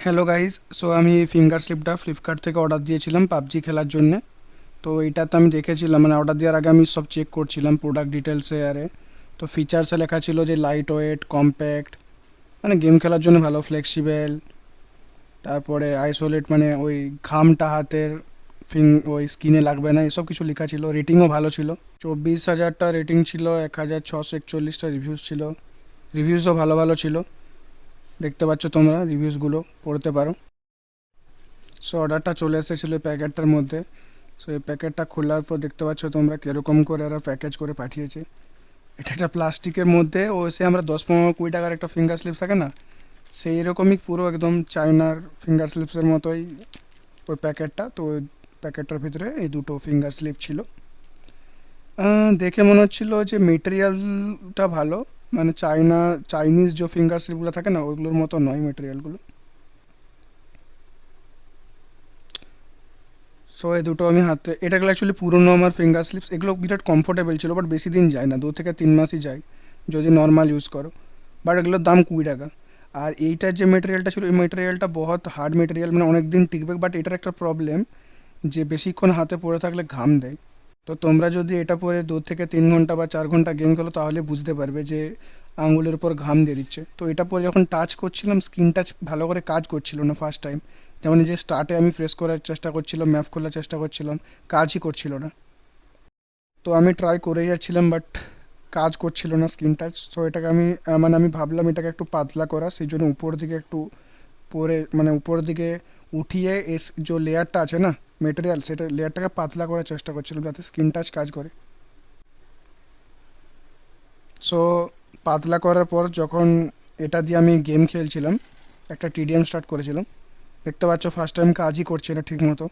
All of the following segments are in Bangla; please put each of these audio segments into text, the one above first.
হ্যালো গাইস, সো আমি ফিঙ্গার স্লিপটা ফ্লিপকার্ট থেকে অর্ডার দিয়েছিলাম পাবজি খেলার জন্যে। তো এটা তো আমি দেখেছিলাম, মানে অর্ডার দেওয়ার আগে আমি সব চেক করছিলাম প্রোডাক্ট ডিটেলসে আরে। তো ফিচার্সে লেখা ছিল যে লাইট ওয়েট, কম্প্যাক্ট, মানে গেম খেলার জন্য ভালো, ফ্লেক্সিবল, তারপরে আইসোলেট, মানে ওই ঘামটা হাতের ওই স্কিনে লাগবে না, এসব কিছু লেখা ছিল। রেটিংও ভালো ছিল, 24,000টা রেটিং ছিল, 1,641টা রিভিউজ ছিল। রিভিউসও ভালো ভালো ছিল, দেখতে পাচ্ছ তোমরা, রিভিউসগুলো পড়তে পারো। সো অর্ডারটা চলে এসেছিলো প্যাকেটটার মধ্যে। সো এই প্যাকেটটা খোলার পর দেখতে পাচ্ছ তোমরা কীরকম করে এরা প্যাকেজ করে পাঠিয়েছে। এটা একটা প্লাস্টিকের মধ্যে, ও সে আমরা 10-15-20 টাকার একটা ফিঙ্গার স্লিপ থাকে না, সেই রকমই পুরো একদম চায়নার ফিঙ্গার স্লিপসের মতোই ওই প্যাকেটটা। তো ওই প্যাকেটটার ভিতরে এই দুটো ফিঙ্গার স্লিপ ছিল। দেখে মনে হচ্ছিল যে মেটেরিয়ালটা ভালো, মানে চাইনিজ যে ফিঙ্গার স্লিপগুলো থাকে না ওইগুলোর মতো নয় মেটেরিয়ালগুলো। সো এই দুটো আমি হাতে, এটাগুলো অ্যাকচুয়ালি পুরনো আমার ফিঙ্গার স্লিপস, এগুলো বিরাট কমফোর্টেবল ছিল, বাট বেশি দিন যায় না, 2 থেকে 3 মাসই যায় যদি নর্মাল ইউজ করো। বাট এগুলোর দাম 20 টাকা। আর এইটার যে মেটেরিয়ালটা ছিল, এই মেটেরিয়ালটা বহুত হার্ড মেটেরিয়াল, মানে অনেক দিন টিকবে। বাট এটার একটা প্রবলেম যে বেশিক্ষণ হাতে পড়ে থাকলে ঘাম দেয়। তো তোমরা যদি এটা পরে 2 থেকে 3 ঘন্টা বা 4 ঘন্টা গেম খেলো তাহলে বুঝতে পারবে যে আঙুলের উপর ঘাম দিয়ে দিচ্ছে। তো এটা পরে যখন টাচ করছিলাম, স্ক্রিন টাচ ভালো করে কাজ করছিল না ফার্স্ট টাইম। যেমন এই যে স্টার্টে আমি প্রেস করার চেষ্টা করছিলাম, ম্যাপ খোলার চেষ্টা করছিলাম, কাজই করছিল না। তো আমি ট্রাই করে যাচ্ছিলাম, বাট কাজ করছিল না স্ক্রিন টাচ। সো এটাকে আমি মানে আমি ভাবলাম এটাকে একটু পাতলা করা, সেই জন্য উপর দিকে একটু পরে, মানে উপর দিকে উঠিয়ে যে লেয়ারটা আছে না মেটেরিয়াল, সেটা লেয়ারটাকে পাতলা করার চেষ্টা করছিলাম যাতে স্ক্রিন টাচ কাজ করে। সো পাতলা করার পর যখন এটা দিয়ে আমি গেম খেলছিলাম, একটা টিডিএম স্টার্ট করেছিলাম, দেখতে পাচ্ছ ফার্স্ট টাইম কাজই করছে না ঠিক মতো।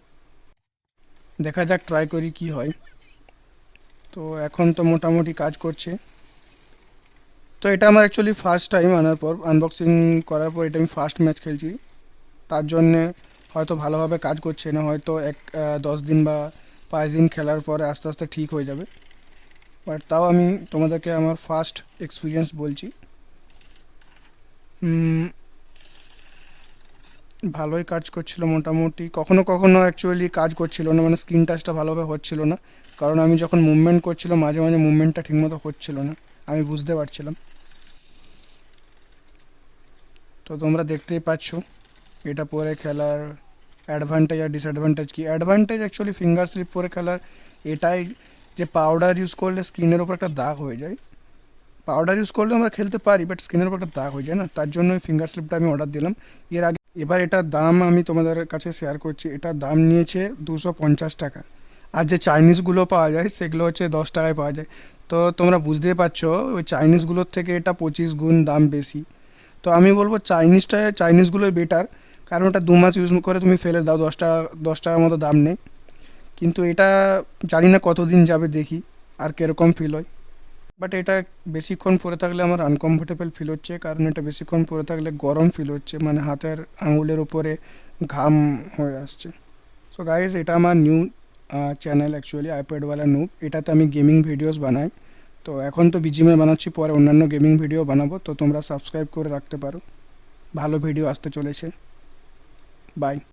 দেখা যাক, ট্রাই করি কি হয়। তো এখন তো মোটামুটি কাজ করছে। তো এটা আমার অ্যাকচুয়ালি ফার্স্ট টাইম আনার পর, আনবক্সিং করার পর এটা আমি ফার্স্ট ম্যাচ খেলছি। তার জন্যে হয়তো ভালোভাবে কাজ করছে না, হয়তো 10 দিন বা 5 দিন খেলার পরে আস্তে আস্তে ঠিক হয়ে যাবে। বাট তাও আমি তোমাদেরকে আমার ফার্স্ট এক্সপিরিয়েন্স বলছি। ভালোই কাজ করছিল মোটামুটি, কখনো কখনো অ্যাকচুয়ালি কাজ করছিল না, মানে স্ক্রিন টাচটা ভালোভাবে হচ্ছিল না, কারণ আমি যখন মুভমেন্ট করছিলাম মাঝে মাঝে মুভমেন্টটা ঠিকমতো হচ্ছিল না, আমি বুঝতে পারছিলাম। তো তোমরা দেখতেই পাচ্ছ এটা পরে খেলার অ্যাডভান্টেজ আর ডিসঅ্যাডভান্টেজ কি। অ্যাডভান্টেজ অ্যাকচুয়ালি ফিঙ্গার স্লিপ পরে খেলার এটাই যে পাউডার ইউজ করলে স্ক্রিনের ওপর একটা দাগ হয়ে যায়। পাউডার ইউজ করলে আমরা খেলতে পারি, বাট স্ক্রিনের ওপর একটা দাগ হয়ে যায় না, তার জন্য ফিঙ্গার স্লিপটা আমি অর্ডার দিলাম এর আগে। এবার এটার দাম আমি তোমাদের কাছে শেয়ার করছি। এটার দাম নিয়েছে 250 টাকা। আর যে চাইনিজগুলো পাওয়া যায় সেগুলো হচ্ছে 10 টাকায় পাওয়া যায়। তো তোমরা বুঝতেই পারছো ওই চাইনিজগুলোর থেকে এটা 25 গুণ দাম বেশি। তো আমি বলবো চাইনিজগুলোই বেটার, কারণ ওটা 2 মাস ইউজ করে তুমি ফেলে দাও, 10 টাকা, 10 টাকার মতো দাম নেই। কিন্তু এটা জানি না কতদিন যাবে, দেখি আর কীরকম ফিল হয়। বাট এটা বেশিক্ষণ পরে থাকলে আমার আনকমফোর্টেবল ফিল হচ্ছে, কারণ এটা বেশিক্ষণ পরে থাকলে গরম ফিল হচ্ছে, মানে হাতের আঙুলের উপরে ঘাম হয়ে আসছে। সো গাইজ, এটা আমার নিউ চ্যানেল অ্যাকচুয়ালি, আইপ্যাডওয়ালা নুব। এটাতে আমি গেমিং ভিডিওস বানাই। তো এখন তো বিজিএমআই বানাচ্ছি, পরে অন্যান্য গেমিং ভিডিও বানাবো, তো তোমরা সাবস্ক্রাইব করে রাখতে পারো, ভালো ভিডিও আসতে চলেছে। বাই।